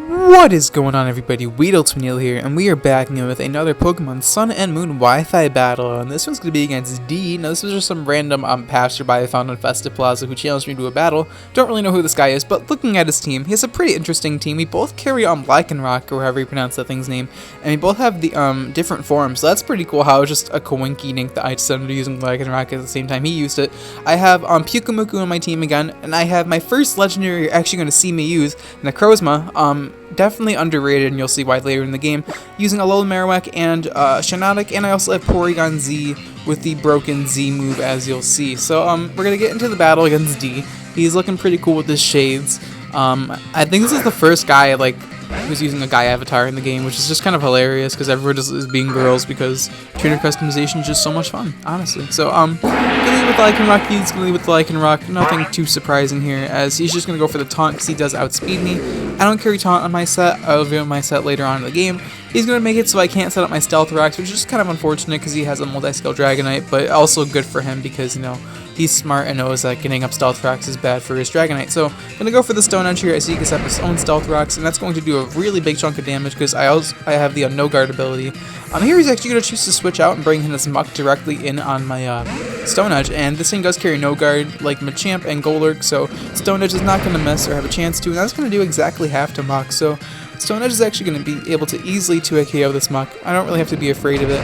What is going on, everybody? WeedleTwineedle here, and we are back with another Pokemon Sun and Moon Wi-Fi battle, and this one's going to be against D. Now, this was just some random passerby I found on Festive Plaza who challenged me to a battle. Don't really know who this guy is, but looking at his team, he has a pretty interesting team. We both carry Lycanroc, or however you pronounce that thing's name, and we both have the different forms, so that's pretty cool how it's just a coinky-dink that I decided to using Lycanroc at the same time he used it. I have Pyukumuku on my team again, and I have my first legendary you're actually going to see me use, Necrozma. Definitely underrated, and you'll see why later in the game, using Alola Marowak and Shiinotic, and I also have Porygon Z with the broken Z move, as you'll see. So we're going to get into the battle against D. He's looking pretty cool with his shades. I think this is the first guy who's using a guy avatar in the game, which is just kind of hilarious because everyone is being girls because trainer customization is just so much fun, honestly. So gonna lead with Lycanroc. He's gonna lead with Lycanroc. Nothing too surprising here, as he's just gonna go for the taunt because he does outspeed me. I don't carry taunt on my set. I'll reveal my set later on in the game. He's gonna make it so I can't set up my Stealth Rocks, which is just kind of unfortunate because he has a multi-skill Dragonite, but also good for him because, you know, he's smart and knows that getting up Stealth Rocks is bad for his Dragonite. So I'm gonna go for the Stone Edge here as he gets up his own Stealth Rocks, and that's going to do a really big chunk of damage because I have the No Guard ability. Here he's actually gonna choose to switch out and bring his Muck directly in on my Stone Edge, and this thing does carry No Guard like Machamp and Golurk, so Stone Edge is not gonna miss or have a chance to, and that's gonna do exactly half to Muck. So Stone Edge is actually gonna be able to easily 2 KO this Muck. I don't really have to be afraid of it.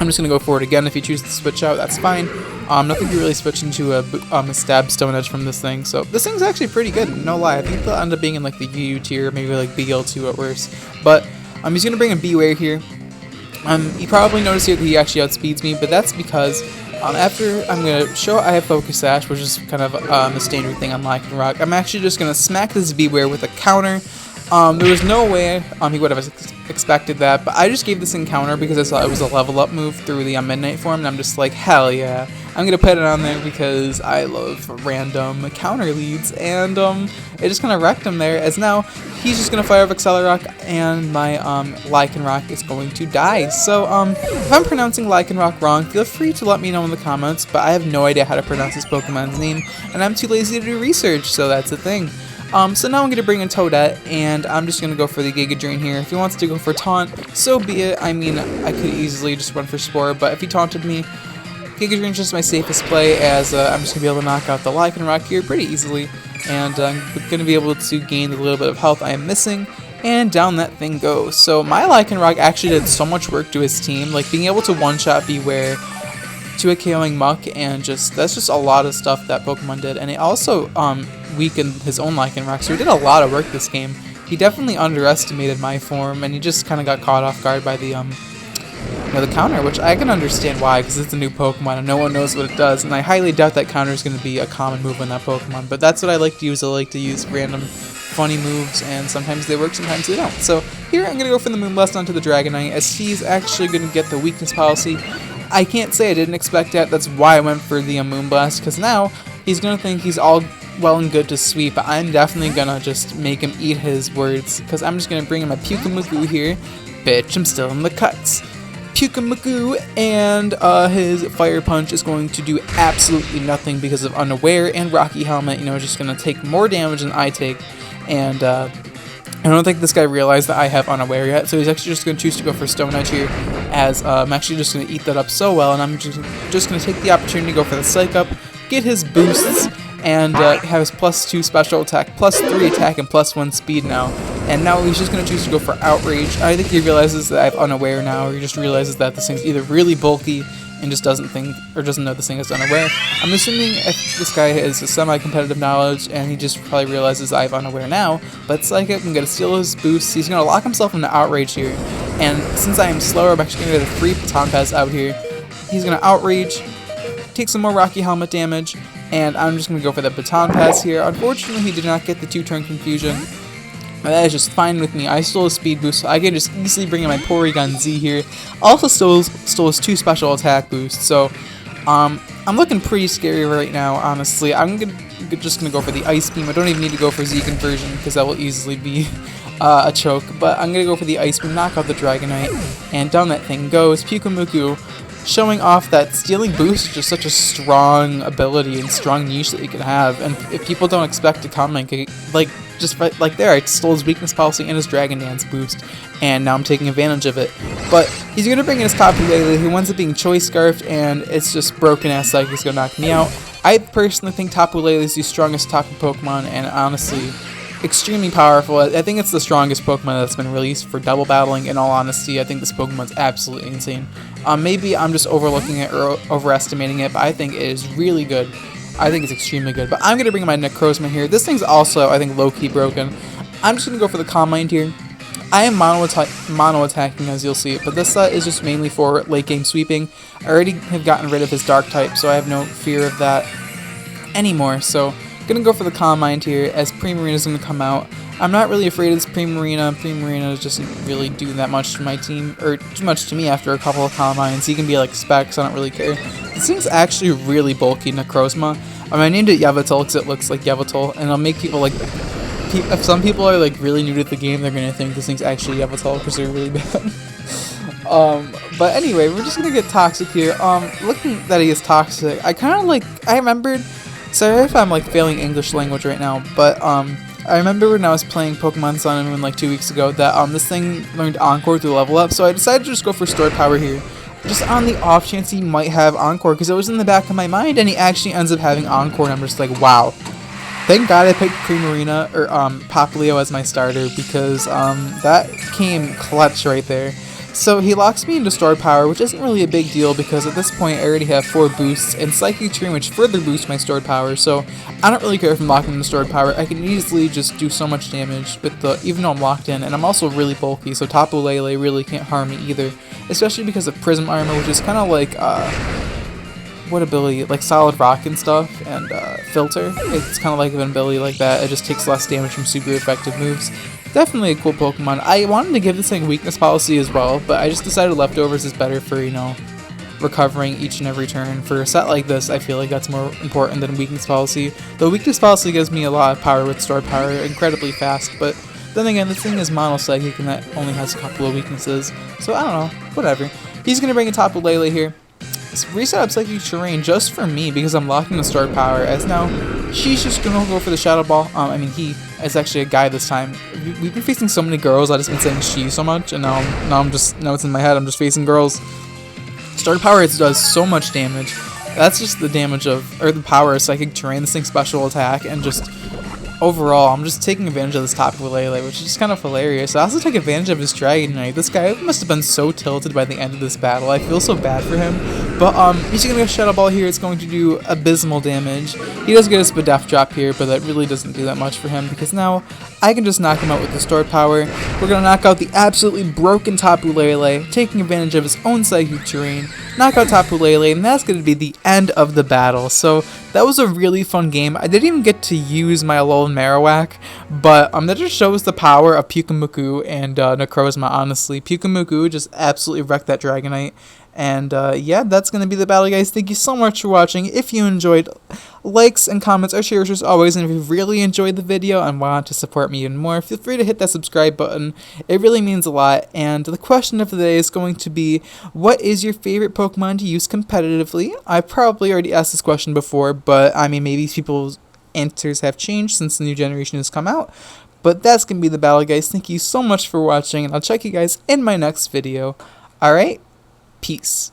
I'm just going to go for it again. If you choose to switch out, that's fine. Nothing can really switch into a stab Stone Edge from this thing. So this thing's actually pretty good, no lie. I think they'll end up being in like the UU tier, maybe like BL2 at worst. But he's going to bring a Beware here. You probably noticed here that he actually outspeeds me, but that's because after I'm going to show I have Focus Sash, which is kind of a standard thing on Lycanroc, I'm actually just going to smack this Beware with a counter. There was no way he would have expected that, but I just gave this encounter because I saw it was a level up move through the Midnight form, and I'm just like, hell yeah, I'm gonna put it on there because I love random counter leads, and it just kind of wrecked him there, as now he's just gonna fire up Accelerock, and my Lycanroc is going to die. So if I'm pronouncing Lycanroc wrong, feel free to let me know in the comments, but I have no idea how to pronounce this Pokemon's name, and I'm too lazy to do research, so that's the thing. So now I'm going to bring in Toadette, and I'm just going to go for the Giga Drain here. If he wants to go for Taunt, so be it. I mean, I could easily just run for Spore, but if he taunted me, Giga Drain is just my safest play, as I'm just going to be able to knock out the Lycanroc here pretty easily, and I'm going to be able to gain the little bit of health I am missing, and down that thing goes. So my Lycanroc actually did so much work to his team, like being able to one-shot Beware, 2 KOing Muck, and that's just a lot of stuff that Pokemon did, and it also weakened his own Lycanroc, so he did a lot of work this game. He definitely underestimated my form, and he just kind of got caught off guard by the the counter, which I can understand why, because it's a new Pokemon and no one knows what it does, and I highly doubt that counter is going to be a common move on that Pokemon, but that's what I like to use. I like to use random funny moves, and sometimes they work, sometimes they don't. So here I'm going to go for the Moonblast onto the Dragonite, as he's actually going to get the weakness policy. I can't say I didn't expect that. That's why I went for the Moonblast, because now he's going to think he's all well and good to sweep, but I'm definitely going to just make him eat his words, because I'm just going to bring him a Pyukumuku here. Bitch, I'm still in the cuts. Pyukumuku, and his Fire Punch is going to do absolutely nothing because of Unaware, and Rocky Helmet, you know, just going to take more damage than I take, and I don't think this guy realized that I have Unaware yet, so he's actually just going to choose to go for Stone Edge here, as I'm actually just going to eat that up so well, and I'm just going to take the opportunity to go for the Psych Up, get his boosts, and have his +2 special attack, +3 attack, and +1 speed now. And now he's just going to choose to go for Outrage. I think he realizes that I have Unaware now, or he just realizes that this thing's either really bulky and just doesn't know this thing is Unaware. I'm assuming if this guy has a semi-competitive knowledge, and he just probably realizes I have Unaware now, but Psych Up, I'm going to steal his boosts. He's going to lock himself into Outrage here, and since I am slower, I'm actually going to get a free Baton Pass out here. He's going to Outrage, take some more Rocky Helmet damage, and I'm just going to go for the Baton Pass here. Unfortunately, he did not get the 2-turn confusion. That is just fine with me. I stole his speed boost, so I can just easily bring in my Porygon Z here. Also stole his 2 special attack boosts, so I'm looking pretty scary right now, honestly. I'm just going to go for the Ice Beam. I don't even need to go for Z conversion, because that will easily be a choke, but I'm going to go for the Ice Beam, knock out the Dragonite, and down that thing goes. Pyukumuku, showing off that stealing boost is just such a strong ability and strong niche that you can have, and if people don't expect it coming, like, just right, like there, I stole his weakness policy and his Dragon Dance boost, and now I'm taking advantage of it. But he's going to bring in his Tapu Lele, who winds up being Choice Scarfed, and it's just broken ass Psychic is going to knock me out. I personally think Tapu Lele is the strongest Tapu Pokemon, and honestly, extremely powerful. I think it's the strongest Pokemon that's been released for double battling. In all honesty, I think this Pokemon's absolutely insane. Maybe I'm just overlooking it or overestimating it, but I think it is really good. I think it's extremely good. But I'm going to bring my Necrozma here. This thing's also, I think, low-key broken. I'm just going to go for the Calm Mind here. I am mono attacking, as you'll see, but this set is just mainly for late game sweeping. I already have gotten rid of his Dark type, so I have no fear of that anymore. So gonna go for the Calm Mind here, as Primarina is gonna come out. I'm not really afraid of this Primarina. Primarina doesn't really do that much to my team, or too much to me after a couple of Calm Minds. He can be like Specs, I don't really care. This thing's actually really bulky, Necrozma. I named it Yveltal because it looks like Yveltal, and it'll make people like, if some people are like really new to the game, they're gonna think this thing's actually Yveltal because they're really bad. But anyway, we're just gonna get Toxic here. Looking that he is Toxic, I remembered. Sorry if I'm like failing English language right now, but I remember when I was playing Pokemon Sun and Moon like 2 weeks ago that this thing learned Encore through level up, so I decided to just go for Stored Power here. Just on the off chance he might have Encore, because it was in the back of my mind, and he actually ends up having Encore, and I'm just like, wow. Thank God I picked Primarina, or Popplio as my starter, because that came clutch right there. So he locks me into Stored Power, which isn't really a big deal because at this point I already have 4 boosts and Psychic Terrain, which further boosts my Stored Power, so I don't really care if I'm locked into Stored Power. I can easily just do so much damage with even though I'm locked in, and I'm also really bulky, so Tapu Lele really can't harm me either, especially because of Prism Armor, which is kind of like, what ability? Like Solid Rock and stuff, and Filter. It's kind of like an ability like that. It just takes less damage from super effective moves. Definitely a cool Pokemon. I wanted to give this thing weakness policy as well, but I just decided Leftovers is better for, you know, recovering each and every turn. For a set like this, I feel like that's more important than weakness policy. Though weakness policy gives me a lot of power with Stored Power, incredibly fast, but then again, this thing is Mono Psychic and that only has a couple of weaknesses, so I don't know, whatever. He's going to bring a Tapu Lele here. Reset up Psychic Terrain just for me because I'm locking the Stored Power, as now she's just gonna go for the Shadow Ball. He is actually a guy this time. We've been facing so many girls, I've just been saying she so much, and now it's in my head, I'm just facing girls. Stored Power does so much damage. That's just the damage of, or the power of Psychic Terrain, this thing's special attack, and just overall, I'm just taking advantage of this Tapu Lele, which is just kind of hilarious. I also take advantage of his Dragonite. This guy must have been so tilted by the end of this battle. I feel so bad for him. But he's gonna get a Shadow Ball here. It's going to do abysmal damage. He does get a Spadef drop here, but that really doesn't do that much for him because now I can just knock him out with the Stored Power. We're gonna knock out the absolutely broken Tapu Lele, taking advantage of his own Psychic Terrain, knock out Tapu Lele, and that's gonna be the end of the battle. So that was a really fun game. I didn't even get to use my Alolan Marowak, but that just shows the power of Pyukumuku and Necrozma, honestly. Pyukumuku just absolutely wrecked that Dragonite. And yeah, that's going to be the battle, guys. Thank you so much for watching. If you enjoyed, likes and comments are shares as always. And if you really enjoyed the video and want to support me even more, feel free to hit that subscribe button. It really means a lot. And the question of the day is going to be, what is your favorite Pokemon to use competitively? I probably already asked this question before, but I mean, maybe people's answers have changed since the new generation has come out. But that's going to be the battle, guys. Thank you so much for watching, and I'll check you guys in my next video. Alright? Peace.